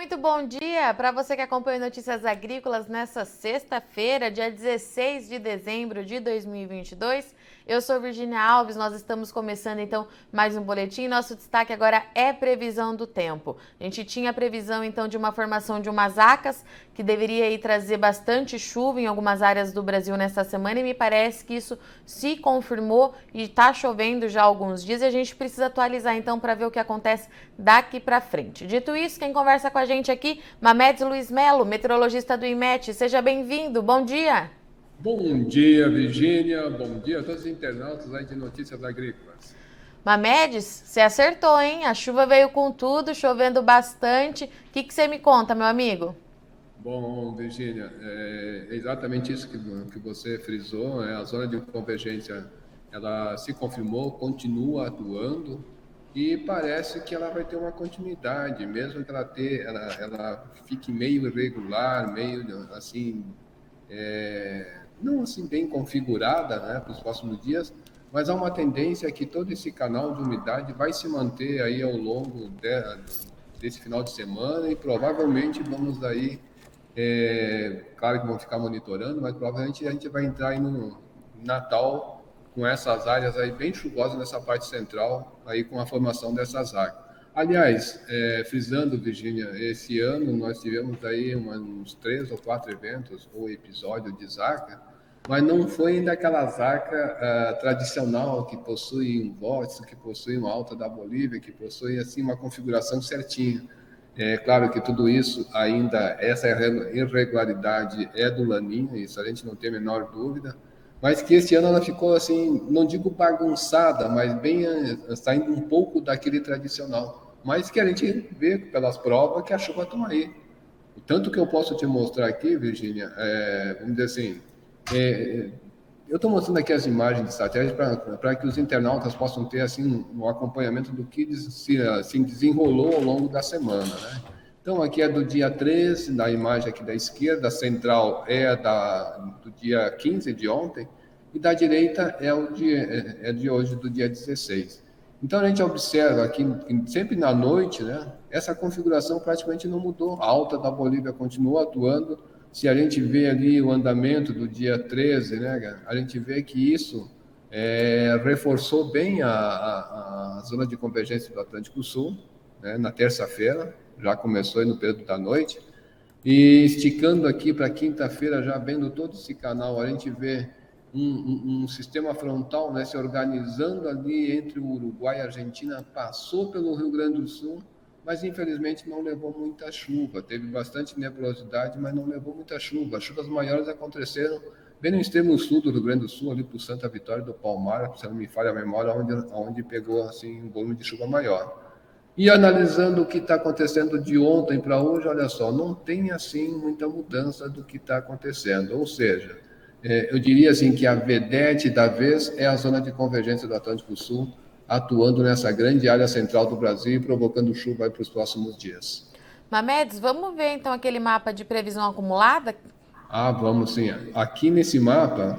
Muito bom dia para você que acompanha Notícias Agrícolas nessa sexta-feira, dia 16 de dezembro de 2022. Eu sou Virginia Alves, nós estamos começando então mais um boletim. Nosso destaque agora é previsão do tempo. A gente tinha previsão então de uma formação de umas acas que deveria aí trazer bastante chuva em algumas áreas do Brasil nesta semana e me parece que isso se confirmou e está chovendo já há alguns dias e a gente precisa atualizar então para ver o que acontece daqui para frente. Dito isso, quem conversa com a gente aqui, Mamedes Luiz Melo, meteorologista do IMET. Seja bem-vindo, bom dia. Bom dia, Virgínia. Bom dia a todos os internautas aí de Notícias Agrícolas. Mamedes, você acertou, hein? A chuva veio com tudo, chovendo bastante. O que você me conta, meu amigo? Bom, Virgínia, é exatamente isso que você frisou, né? A zona de convergência, ela se confirmou, continua atuando e parece que ela vai ter uma continuidade, mesmo que ela fique meio irregular, meio assim, não assim bem configurada, né, para os próximos dias, mas há uma tendência que todo esse canal de umidade vai se manter aí ao longo desse final de semana e provavelmente vamos aí, claro que vamos ficar monitorando, mas provavelmente a gente vai entrar aí no Natal com essas áreas aí bem chuvosas nessa parte central, aí com a formação dessas áreas. Aliás, frisando, Virgínia, esse ano nós tivemos aí uns 3 ou 4 eventos ou episódios de Zaca, mas não foi ainda aquela Zaca tradicional que possui um vórtice, que possui uma alta da Bolívia, que possui assim uma configuração certinha. É claro que tudo isso ainda, essa irregularidade é do Laninha, isso a gente não tem a menor dúvida, mas que esse ano ela ficou assim, não digo bagunçada, mas bem saindo um pouco daquele tradicional. Mas que a gente vê pelas provas que a chuva está aí. O tanto que eu posso te mostrar aqui, Virgínia, vamos dizer assim, é, eu estou mostrando aqui as imagens de satélite para que os internautas possam ter assim um acompanhamento do que se desenrolou ao longo da semana, né? Então, aqui é do dia 13, da imagem aqui da esquerda, a central é do dia 15 de ontem, e da direita é de hoje, do dia 16. Então, a gente observa aqui, sempre na noite, né, essa configuração praticamente não mudou. A alta da Bolívia continua atuando. Se a gente vê ali o andamento do dia 13, né, a gente vê que isso reforçou bem a zona de convergência do Atlântico Sul, né, na terça-feira, já começou aí no período da noite, e esticando aqui para quinta-feira, já vendo todo esse canal, a gente vê um sistema frontal, né, se organizando ali entre o Uruguai e a Argentina, passou pelo Rio Grande do Sul, mas infelizmente não levou muita chuva. Teve bastante nebulosidade, mas não levou muita chuva. As chuvas maiores aconteceram bem no extremo sul do Rio Grande do Sul, ali por Santa Vitória do Palmar, se não me falha a memória, onde pegou assim, um volume de chuva maior. E analisando o que está acontecendo de ontem para hoje, olha só, não tem assim muita mudança do que está acontecendo. Ou seja, eu diria assim que a vedete da vez é a zona de convergência do Atlântico Sul, atuando nessa grande área central do Brasil e provocando chuva para os próximos dias. Mamedes, vamos ver então aquele mapa de previsão acumulada? Ah, vamos sim. Aqui nesse mapa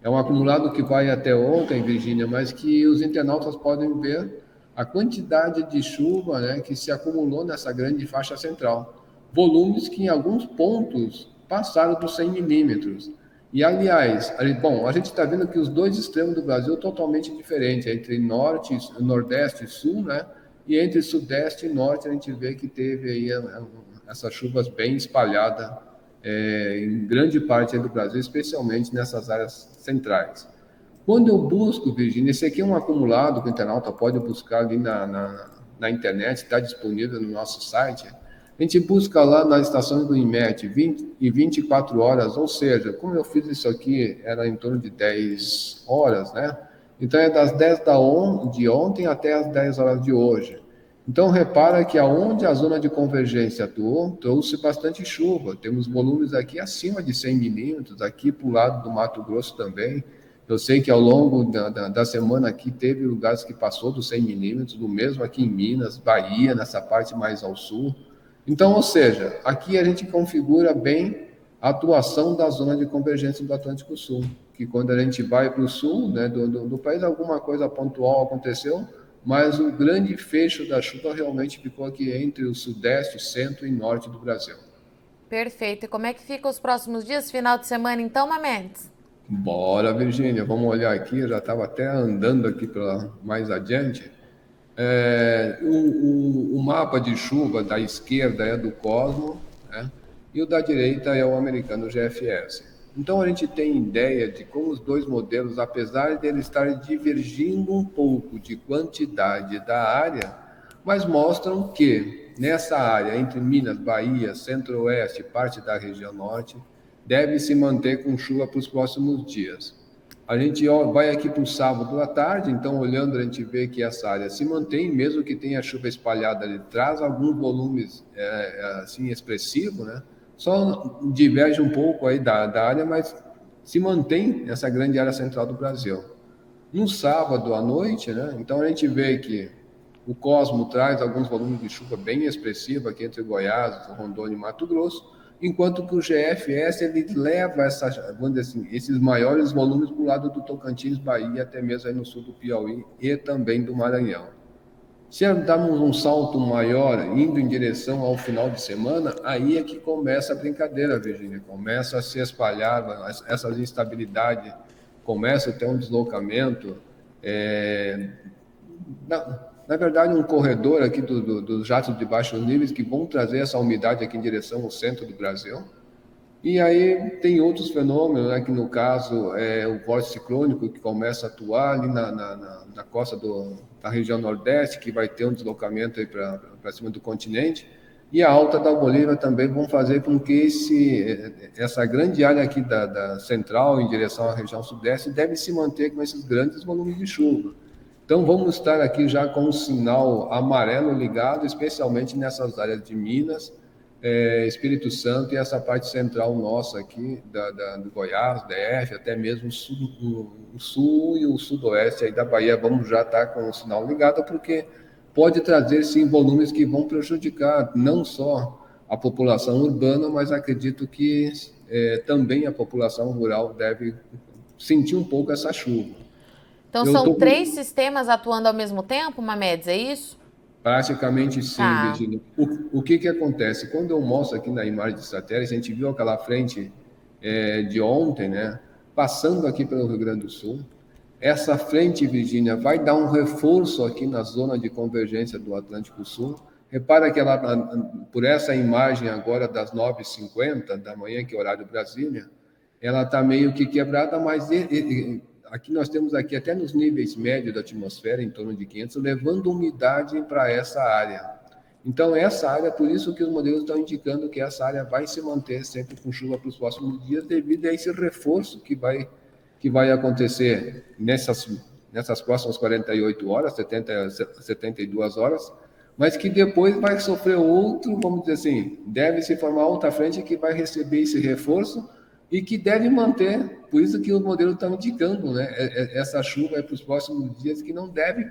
é um acumulado que vai até ontem, Virgínia, mas que os internautas podem ver a quantidade de chuva, né, que se acumulou nessa grande faixa central. Volumes que em alguns pontos passaram dos 100 milímetros. E, aliás, a gente está vendo que os dois extremos do Brasil totalmente diferentes, entre norte, nordeste e sul, né? E entre sudeste e norte a gente vê que teve aí essas chuvas bem espalhadas em grande parte do Brasil, especialmente nessas áreas centrais. Quando eu busco, Virginia, esse aqui é um acumulado que o internauta pode buscar ali na internet, está disponível no nosso site. A gente busca lá nas estações do IMET 20 e 24 horas, ou seja, como eu fiz isso aqui, era em torno de 10 horas, né? Então é das 10 de ontem até as 10 horas de hoje. Então repara que aonde a zona de convergência atuou, trouxe bastante chuva. Temos volumes aqui acima de 100 milímetros, aqui para o lado do Mato Grosso também. Eu sei que ao longo da semana aqui teve lugares que passou dos 100 milímetros, do mesmo aqui em Minas, Bahia, nessa parte mais ao sul. Então, ou seja, aqui a gente configura bem a atuação da zona de convergência do Atlântico Sul, que quando a gente vai para o sul, né, do país, alguma coisa pontual aconteceu, mas o grande fecho da chuva realmente ficou aqui entre o sudeste, centro e norte do Brasil. Perfeito. E como é que fica os próximos dias, final de semana, então, Mamedes? Bora, Virgínia, vamos olhar aqui, eu já estava até andando aqui mais adiante. O mapa de chuva da esquerda é do Cosmo, né? E o da direita é o americano GFS. Então a gente tem ideia de como os dois modelos, apesar de eles estarem divergindo um pouco de quantidade da área, mas mostram que nessa área entre Minas, Bahia, Centro-Oeste e parte da região Norte, deve se manter com chuva para os próximos dias. A gente vai aqui para o sábado à tarde, então olhando a gente vê que essa área se mantém, mesmo que tenha chuva espalhada ali, traz alguns volumes assim expressivos, né? Só diverge um pouco aí da área, mas se mantém essa grande área central do Brasil. No sábado à noite, né? Então a gente vê que o Cosmo traz alguns volumes de chuva bem expressivos aqui entre Goiás, Rondônia e Mato Grosso, enquanto que o GFS ele leva vamos dizer assim, esses maiores volumes para o lado do Tocantins, Bahia, até mesmo aí no sul do Piauí e também do Maranhão. Se darmos um salto maior, indo em direção ao final de semana, aí é que começa a brincadeira, Virgínia. Começa a se espalhar, essas instabilidades, começa a ter um deslocamento. Na verdade, um corredor aqui dos jatos de baixos níveis que vão trazer essa umidade aqui em direção ao centro do Brasil. E aí tem outros fenômenos, né, que no caso é o vórtice ciclônico que começa a atuar ali na costa da região nordeste, que vai ter um deslocamento aí para cima do continente, e a alta da Bolívia também vão fazer com que essa grande área aqui da central em direção à região sudeste deve se manter com esses grandes volumes de chuva. Então vamos estar aqui já com um sinal amarelo ligado, especialmente nessas áreas de Minas, Espírito Santo e essa parte central nossa aqui, do Goiás, DF, até mesmo o sul e o sudoeste aí da Bahia, vamos já estar com o sinal ligado, porque pode trazer, sim, volumes que vão prejudicar não só a população urbana, mas acredito que também a população rural deve sentir um pouco essa chuva. Então são 3 sistemas atuando ao mesmo tempo, Mamedes, é isso? Praticamente sim, Virginia. O que acontece? Quando eu mostro aqui na imagem de satélite, a gente viu aquela frente de ontem, né? Passando aqui pelo Rio Grande do Sul. Essa frente, Virginia, vai dar um reforço aqui na zona de convergência do Atlântico Sul. Repara que ela, por essa imagem agora das 9h50 da manhã, que é o horário Brasília, ela está meio que quebrada, mas aqui nós temos aqui até nos níveis médios da atmosfera, em torno de 500, levando umidade para essa área. Então, essa área, por isso que os modelos estão indicando que essa área vai se manter sempre com chuva para os próximos dias, devido a esse reforço que vai acontecer nessas próximas 48 horas, 72 horas, mas que depois vai sofrer outro, vamos dizer assim, deve se formar outra frente que vai receber esse reforço e que deve manter, por isso que o modelo está indicando, né, essa chuva para os próximos dias que não deve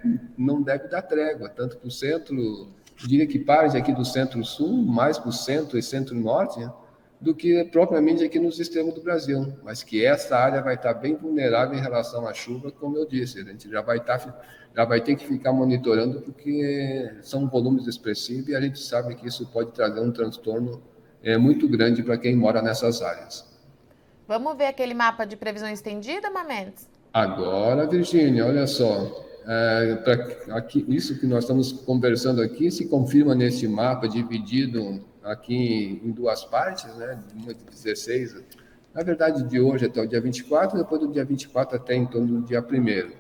dar trégua, tanto para o centro, eu diria que parte aqui do centro-sul, mais para o centro e centro-norte, né, do que propriamente aqui no sistema do Brasil, mas que essa área vai estar bem vulnerável em relação à chuva, como eu disse, a gente já vai ter que ficar monitorando, porque são volumes expressivos e a gente sabe que isso pode trazer um transtorno muito grande para quem mora nessas áreas. Vamos ver aquele mapa de previsão estendida, Mamedes? Agora, Virgínia, olha só, isso que nós estamos conversando aqui se confirma nesse mapa dividido aqui em duas partes, né, uma de 16, na verdade de hoje até o dia 24, depois do dia 24 até em torno do dia 1º.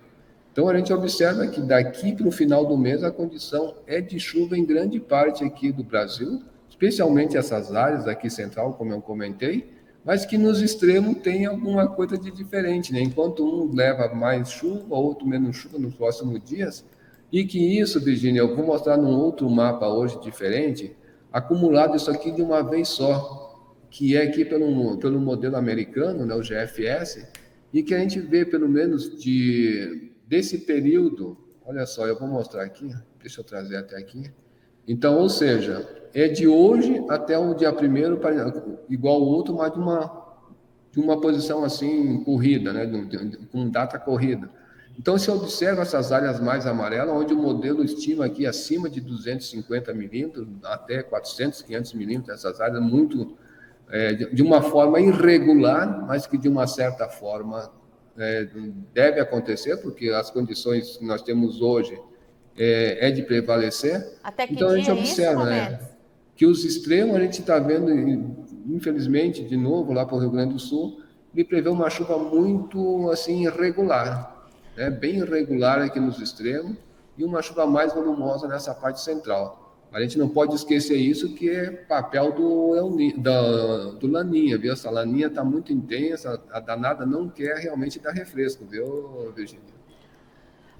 Então a gente observa que daqui para o final do mês a condição é de chuva em grande parte aqui do Brasil, especialmente essas áreas aqui central, como eu comentei, mas que nos extremos tem alguma coisa de diferente, né? Enquanto um leva mais chuva, outro menos chuva nos próximos dias, e que isso, Virginia, eu vou mostrar num outro mapa hoje diferente, acumulado isso aqui de uma vez só, que é aqui pelo modelo americano, né, o GFS, e que a gente vê pelo menos desse período, olha só, eu vou mostrar aqui, deixa eu trazer até aqui. Então, ou seja, é de hoje até o dia 1º, igual o outro, mas de uma posição assim, corrida, né? Com data corrida. Então, se observa essas áreas mais amarelas, onde o modelo estima aqui acima de 250 milímetros, até 400, 500 milímetros, essas áreas muito, de uma forma irregular, mas que de uma certa forma deve acontecer, porque as condições que nós temos hoje é de prevalecer. Até que Então, a gente dia é isso, observa, Mamedes? que os extremos a gente está vendo, infelizmente, de novo, lá para o Rio Grande do Sul, ele prevê uma chuva muito assim irregular, né? Bem irregular aqui nos extremos, e uma chuva mais volumosa nessa parte central. A gente não pode esquecer isso, que é papel do Laninha, viu? Essa Laninha está muito intensa, a danada não quer realmente dar refresco, viu, Virginia?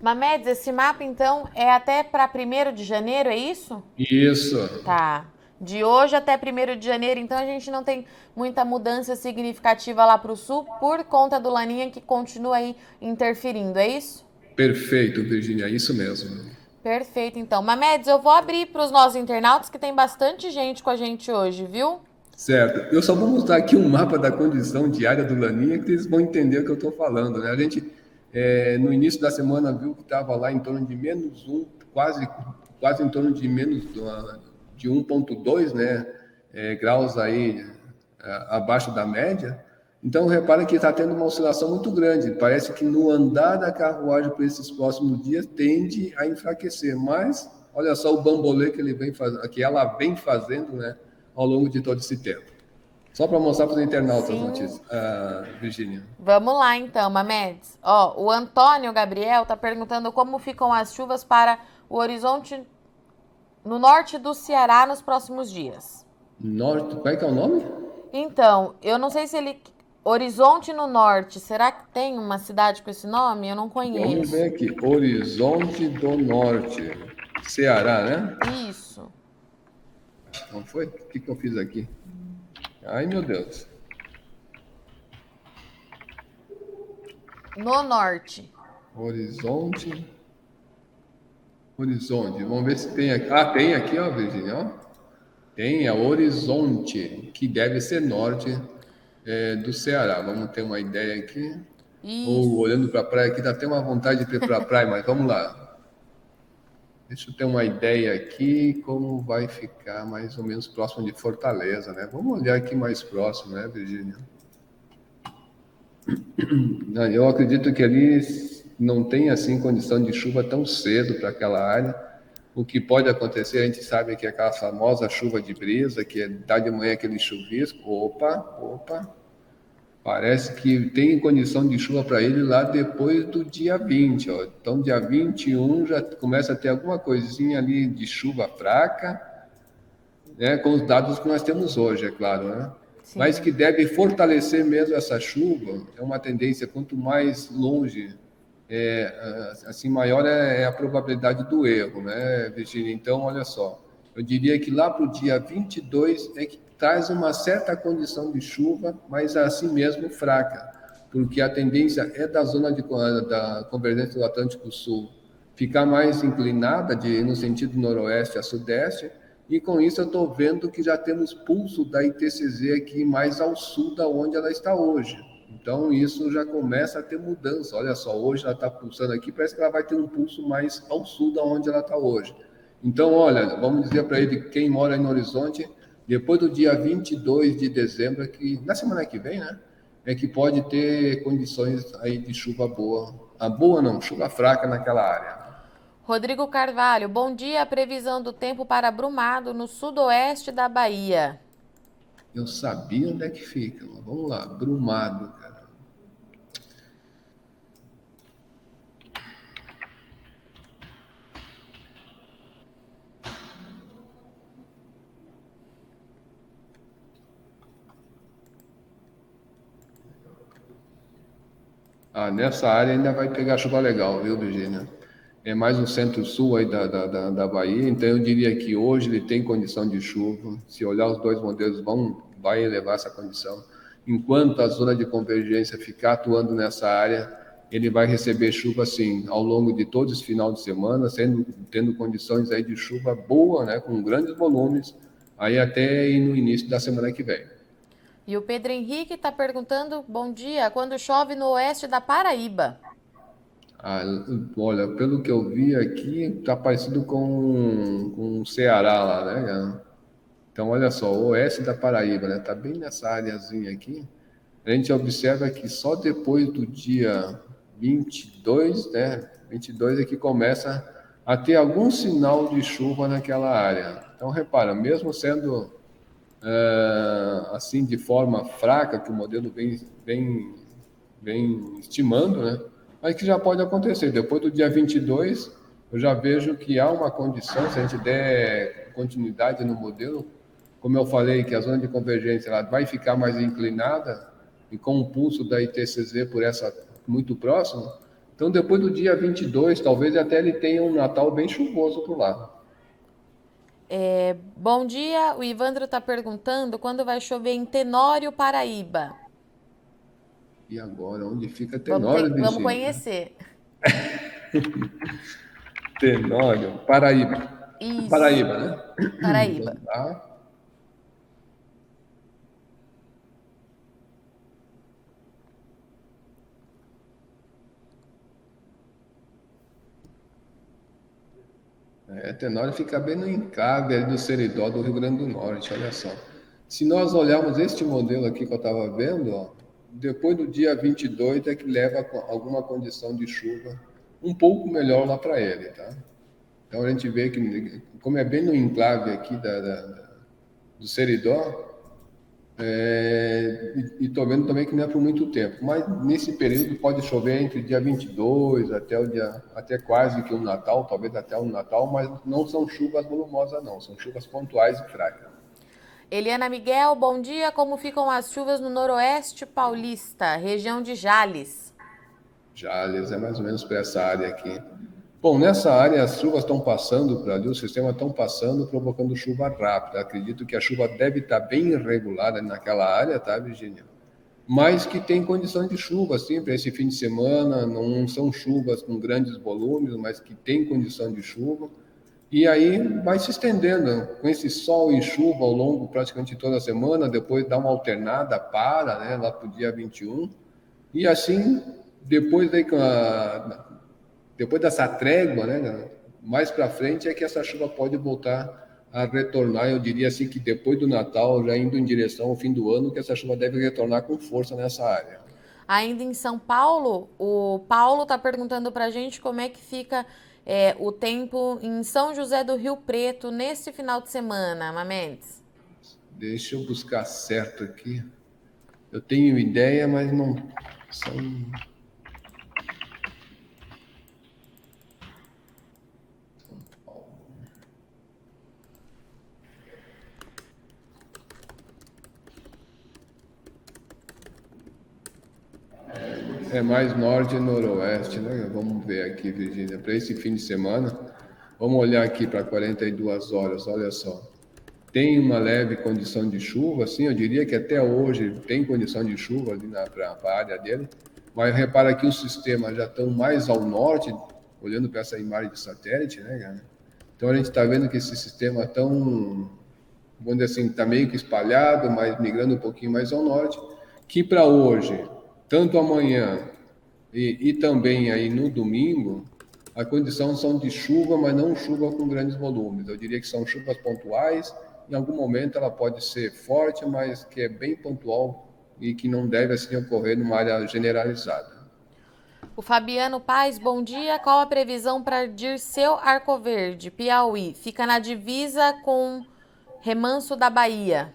Mamedes, esse mapa, então, é até para 1º de janeiro, é isso? Isso. Tá. De hoje até 1º de janeiro, então a gente não tem muita mudança significativa lá para o sul por conta do Laninha que continua aí interferindo, é isso? Perfeito, Virginia, é isso mesmo. Perfeito, então. Mamedes, eu vou abrir para os nossos internautas, que tem bastante gente com a gente hoje, viu? Certo. Eu só vou mostrar aqui um mapa da condição diária do Laninha, que eles vão entender o que eu estou falando, né? A gente, no início da semana, viu que estava lá em torno de -1, quase em torno de menos de 1,2, né? Graus aí abaixo da média. Então, repara que está tendo uma oscilação muito grande. Parece que no andar da carruagem para esses próximos dias tende a enfraquecer. Mas, olha só o bambolê que ela vem fazendo, né, ao longo de todo esse tempo. Só para mostrar para os internautas as notícias, Virginia. Vamos lá, então, Mamedes. Ó, o Antônio Gabriel está perguntando como ficam as chuvas para o horizonte no norte do Ceará nos próximos dias. Norte, qual é que é o nome? Então, eu não sei se ele... Horizonte no Norte, será que tem uma cidade com esse nome? Eu não conheço. Vamos ver aqui, Horizonte do Norte, Ceará, né? Isso. Não foi? O que eu fiz aqui? Ai, meu Deus. No Norte. Horizonte. Vamos ver se tem aqui. Ah, tem aqui, ó, Virginia, ó. Tem a Horizonte, que deve ser norte do Ceará. Vamos ter uma ideia aqui. Isso. Ou olhando para a praia aqui, dá até uma vontade de ir para a praia, mas vamos lá. Deixa eu ter uma ideia aqui como vai ficar mais ou menos próximo de Fortaleza, né? Vamos olhar aqui mais próximo, né, Virginia? Eu acredito que ali não tem assim condição de chuva tão cedo para aquela área. O que pode acontecer, a gente sabe que é aquela famosa chuva de brisa, que dá de manhã aquele chuvisco. Opa, parece que tem condição de chuva para ele lá depois do dia 20. Ó. Então, dia 21 já começa a ter alguma coisinha ali de chuva fraca, né, com os dados que nós temos hoje, é claro, né? Sim. Mas que deve fortalecer mesmo essa chuva, é uma tendência, quanto mais longe, assim, maior é a probabilidade do erro, né, Virginia? Então, olha só, eu diria que lá para o dia 22 é que traz uma certa condição de chuva, mas assim mesmo fraca, porque a tendência é da zona da convergência do Atlântico Sul ficar mais inclinada no sentido noroeste a sudeste, e com isso eu estou vendo que já temos pulso da ITCZ aqui mais ao sul da onde ela está hoje. Então isso já começa a ter mudança. Olha só, hoje ela está pulsando aqui, parece que ela vai ter um pulso mais ao sul da onde ela está hoje. Então, olha, vamos dizer para ele, quem mora aí no Horizonte, depois do dia 22 de dezembro, que na semana que vem, né, é que pode ter condições aí de chuva boa. A boa não, chuva fraca naquela área. Rodrigo Carvalho, bom dia. A previsão do tempo para Brumado, no sudoeste da Bahia. Eu sabia onde é que fica. Vamos lá, Brumado, cara. Nessa área ainda vai pegar chuva legal, viu, Virginia? É mais no centro-sul aí da Bahia, então eu diria que hoje ele tem condição de chuva. Se olhar os dois modelos, vai elevar essa condição. Enquanto a zona de convergência ficar atuando nessa área, ele vai receber chuva, assim, ao longo de todo esse final de semana, tendo condições aí de chuva boa, né, com grandes volumes, aí até no início da semana que vem. E o Pedro Henrique está perguntando, bom dia, quando chove no oeste da Paraíba? Ah, olha, pelo que eu vi aqui, tá parecido com o Ceará lá, né, cara? Então, olha só, o oeste da Paraíba, né? Tá bem nessa áreazinha aqui. A gente observa que só depois do dia 22, né? 22 é que começa a ter algum sinal de chuva naquela área. Então, repara, mesmo sendo assim de forma fraca, que o modelo vem estimando, né? Mas que já pode acontecer. Depois do dia 22, eu já vejo que há uma condição, se a gente der continuidade no modelo, como eu falei, que a zona de convergência ela vai ficar mais inclinada e com o pulso da ITCZ por essa muito próximo, então depois do dia 22, talvez até ele tenha um Natal bem chuvoso por lá. Bom dia, o Ivandro está perguntando quando vai chover em Tenório, Paraíba. E agora, onde fica Vamos, Tenório, vamos Virgínia? conhecer. Tenório, Paraíba. Isso, Paraíba, né? Paraíba. Então tá. Tenório fica bem no encave ali do Seridó do Rio Grande do Norte, olha só. Se nós olharmos este modelo aqui que eu estava vendo, ó, depois do dia 22 é que leva alguma condição de chuva um pouco melhor lá para ele, tá? Então a gente vê que, como é bem no enclave aqui do Seridó, e estou vendo também que não é por muito tempo, mas nesse período pode chover entre o dia 22 até quase que o Natal, talvez até o Natal, mas não são chuvas volumosas não, são chuvas pontuais e fracas. Eliana Miguel, bom dia. Como ficam as chuvas no Noroeste Paulista, região de Jales? Jales é mais ou menos para essa área aqui. Bom, nessa área as chuvas estão passando para ali, o sistema estão passando, provocando chuva rápida. Acredito que a chuva deve estar bem irregular naquela área, tá, Virginia? Mas que tem condições de chuva, sim, para esse fim de semana. Não são chuvas com grandes volumes, mas que tem condição de chuva. E aí vai se estendendo com esse sol e chuva ao longo praticamente toda a semana. Depois dá uma alternada, para, né, lá para o dia 21. E assim, depois, daí, depois dessa trégua, né, mais para frente é que essa chuva pode voltar a retornar. Eu diria assim que depois do Natal, já indo em direção ao fim do ano, que essa chuva deve retornar com força nessa área. Ainda em São Paulo, o Paulo está perguntando para a gente como é que fica o tempo em São José do Rio Preto nesse final de semana, Mamedes. Deixa eu buscar certo aqui. Eu tenho ideia, mas não são. É mais norte e noroeste, né? Vamos ver aqui, Virgínia, para esse fim de semana. Vamos olhar aqui para 42 horas, olha só. Tem uma leve condição de chuva, assim, eu diria que até hoje tem condição de chuva ali para a área dele, mas repara que os sistemas já estão mais ao norte, olhando para essa imagem de satélite, né, cara? Então a gente está vendo que esses sistemas estão, vamos dizer assim, está meio que espalhado, mas migrando um pouquinho mais ao norte, que para hoje, tanto amanhã e também aí no domingo, a condição são de chuva, mas não chuva com grandes volumes. Eu diria que são chuvas pontuais. Em algum momento ela pode ser forte, mas que é bem pontual e que não deve assim ocorrer numa área generalizada. O Fabiano Paz, bom dia. Qual a previsão para Dirceu Arcoverde, Piauí? Fica na divisa com Remanso da Bahia.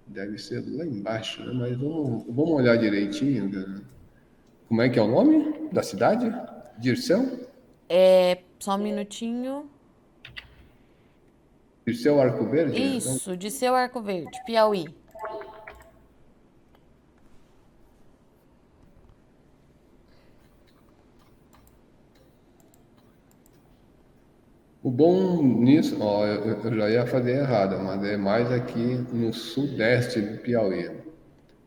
Deve ser lá embaixo, né? Mas vamos olhar direitinho. Né? Como é que é o nome da cidade? Dirceu? Só um minutinho. Dirceu Arco Verde? Isso, Dirceu Arcoverde, Piauí. O bom nisso, ó, eu já ia fazer errado, mas é mais aqui no sudeste do Piauí.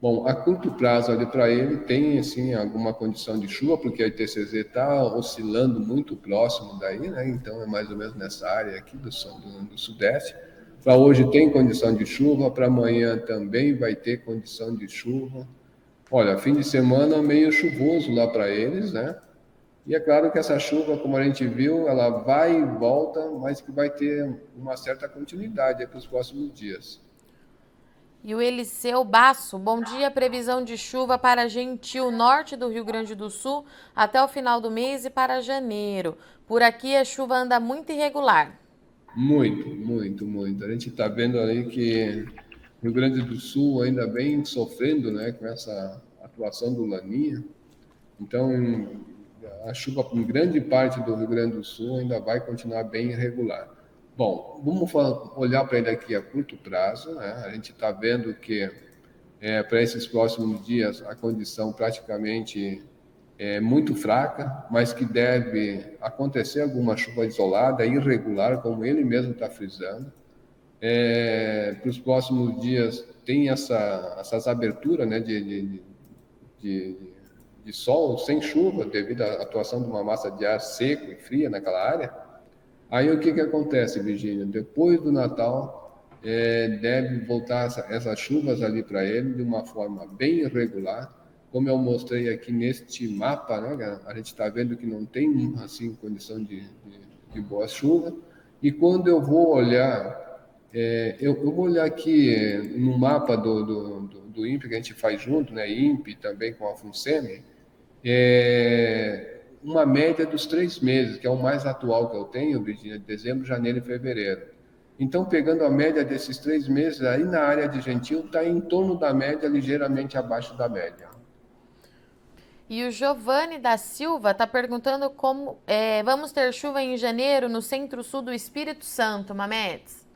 Bom, a curto prazo ali para ele tem assim alguma condição de chuva, porque a ITCZ está oscilando muito próximo daí, né? Então é mais ou menos nessa área aqui do sudeste. Para hoje tem condição de chuva, para amanhã também vai ter condição de chuva. Olha, fim de semana meio chuvoso lá para eles, né? E é claro que essa chuva, como a gente viu, ela vai e volta, mas que vai ter uma certa continuidade para os próximos dias. E o Eliseu Basso, bom dia, previsão de chuva para Gentil, norte do Rio Grande do Sul, até o final do mês e para janeiro. Por aqui a chuva anda muito irregular. Muito, muito, muito. A gente está vendo aí que o Rio Grande do Sul ainda vem sofrendo, né, com essa atuação do Laninha. Então, a chuva em grande parte do Rio Grande do Sul ainda vai continuar bem irregular. Bom, vamos olhar para ele aqui a curto prazo, né? A gente está vendo que para esses próximos dias a condição praticamente é muito fraca, mas que deve acontecer alguma chuva isolada, irregular, como ele mesmo está frisando. Para os próximos dias tem essas aberturas, né, de, de sol sem chuva, devido à atuação de uma massa de ar seco e fria naquela área. Aí o que acontece, Virgínia? Depois do Natal, deve voltar essas chuvas ali para ele de uma forma bem irregular, como eu mostrei aqui neste mapa, né? A gente está vendo que não tem assim condição de boa chuva. E quando eu vou olhar, eu vou olhar aqui no mapa do INPE que a gente faz junto, né? INPE também com a FUNSEMI, uma média dos 3 meses, que é o mais atual que eu tenho, Virginia, de dezembro, janeiro e fevereiro. Então, pegando a média desses 3 meses, aí na área de Gentil está em torno da média, ligeiramente abaixo da média. E o Giovanni da Silva está perguntando como vamos ter chuva em janeiro no centro-sul do Espírito Santo, Mamedes?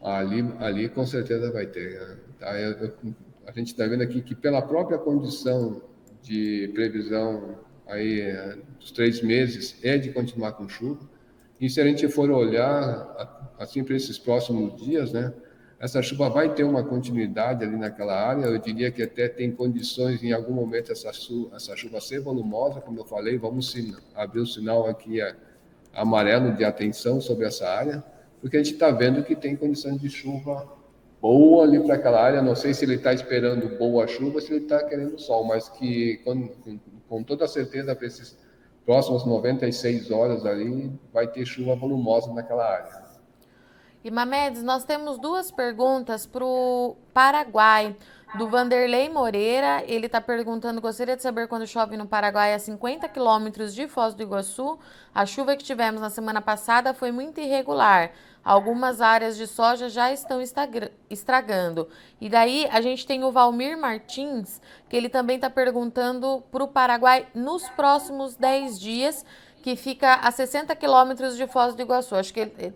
Ali com certeza vai ter. Né? Tá? A gente está vendo aqui que pela própria condição de previsão aí dos 3 meses é de continuar com chuva. E se a gente for olhar assim para esses próximos dias, né? Essa chuva vai ter uma continuidade ali naquela área. Eu diria que até tem condições em algum momento essa chuva ser volumosa, como eu falei. Vamos abrir o sinal aqui amarelo de atenção sobre essa área, porque a gente está vendo que tem condições de chuva boa ali para aquela área. Não sei se ele está esperando boa chuva, se ele está querendo sol, mas que com toda certeza para esses próximos 96 horas ali vai ter chuva volumosa naquela área. E Mamedes, nós temos duas perguntas para o Paraguai, do Vanderlei Moreira. Ele está perguntando, gostaria de saber quando chove no Paraguai a 50 quilômetros de Foz do Iguaçu. A chuva que tivemos na semana passada foi muito irregular. Algumas áreas de soja já estão estragando. E daí a gente tem o Valmir Martins, que ele também está perguntando para o Paraguai nos próximos 10 dias, que fica a 60 quilômetros de Foz do Iguaçu. Acho que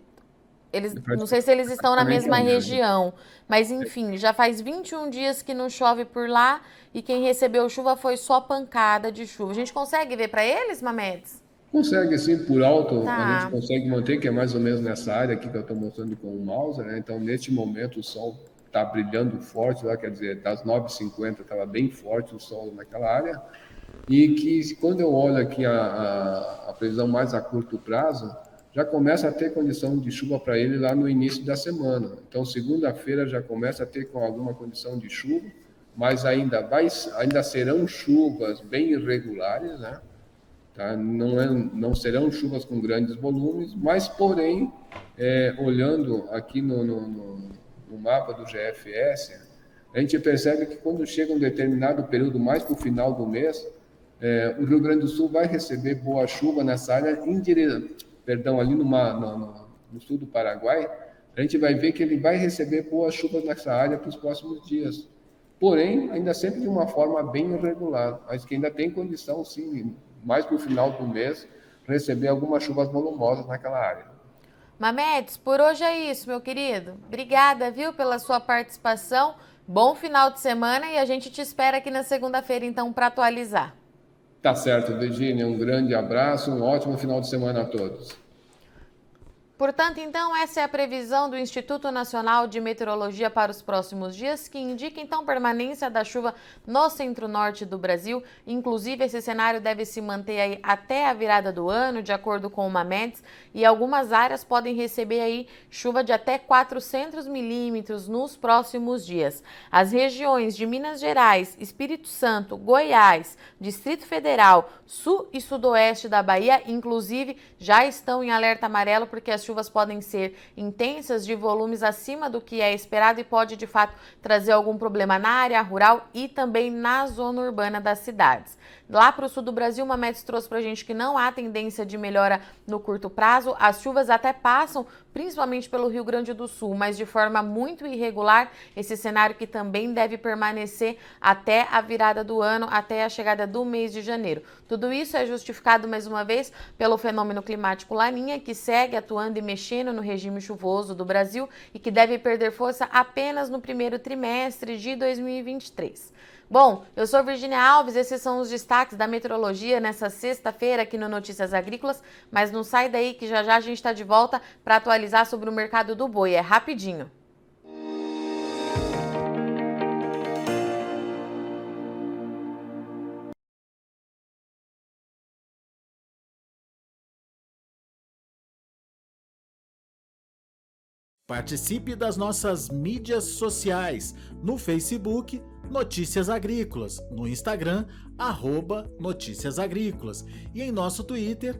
não sei se eles estão na mesma região, mas enfim, já faz 21 dias que não chove por lá e quem recebeu chuva foi só pancada de chuva. A gente consegue ver para eles, Mamedes? Consegue, sim, por alto, a gente Tá. consegue manter, que é mais ou menos nessa área aqui que eu estou mostrando com o mouse, né? Então, neste momento, o sol está brilhando forte lá, quer dizer, das 9h50 estava bem forte o sol naquela área, e que quando eu olho aqui a previsão mais a curto prazo, já começa a ter condição de chuva para ele lá no início da semana. Então, segunda-feira já começa a ter com alguma condição de chuva, mas ainda serão chuvas bem irregulares, né? Tá? Não serão chuvas com grandes volumes, mas, porém, olhando aqui no mapa do GFS, a gente percebe que quando chega um determinado período, mais para o final do mês, o Rio Grande do Sul vai receber boa chuva nessa área, ali no sul do Paraguai, a gente vai ver que ele vai receber boas chuvas nessa área para os próximos dias. Porém, ainda sempre de uma forma bem irregular, mas que ainda tem condição, sim, mais para o final do mês, receber algumas chuvas volumosas naquela área. Mamedes, por hoje é isso, meu querido. Obrigada, viu, pela sua participação. Bom final de semana e a gente te espera aqui na segunda-feira, então, para atualizar. Tá certo, Virginia. Um grande abraço, um ótimo final de semana a todos. Portanto, então, essa é a previsão do Instituto Nacional de Meteorologia para os próximos dias, que indica, então, permanência da chuva no centro-norte do Brasil. Inclusive, esse cenário deve se manter aí até a virada do ano, de acordo com o Mamedes, e algumas áreas podem receber aí chuva de até 400 milímetros nos próximos dias. As regiões de Minas Gerais, Espírito Santo, Goiás, Distrito Federal, Sul e Sudoeste da Bahia, inclusive, já estão em alerta amarelo, porque as chuvas podem ser intensas, de volumes acima do que é esperado e pode, de fato, trazer algum problema na área rural e também na zona urbana das cidades. Lá para o sul do Brasil, o Mamedes trouxe para a gente que não há tendência de melhora no curto prazo. As chuvas até passam, principalmente pelo Rio Grande do Sul, mas de forma muito irregular. Esse cenário que também deve permanecer até a virada do ano, até a chegada do mês de janeiro. Tudo isso é justificado, mais uma vez, pelo fenômeno climático Laninha, que segue atuando e mexendo no regime chuvoso do Brasil e que deve perder força apenas no primeiro trimestre de 2023. Bom, eu sou Virginia Alves, esses são os destaques da meteorologia nessa sexta-feira aqui no Notícias Agrícolas, mas não sai daí que já a gente está de volta para atualizar sobre o mercado do boi, é rapidinho. Participe das nossas mídias sociais, no Facebook, Notícias Agrícolas, no Instagram, @Notícias Agrícolas e em nosso Twitter,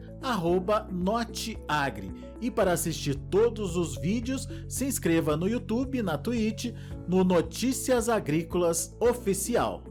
@Noteagri. E para assistir todos os vídeos, se inscreva no YouTube, na Twitch, no Notícias Agrícolas Oficial.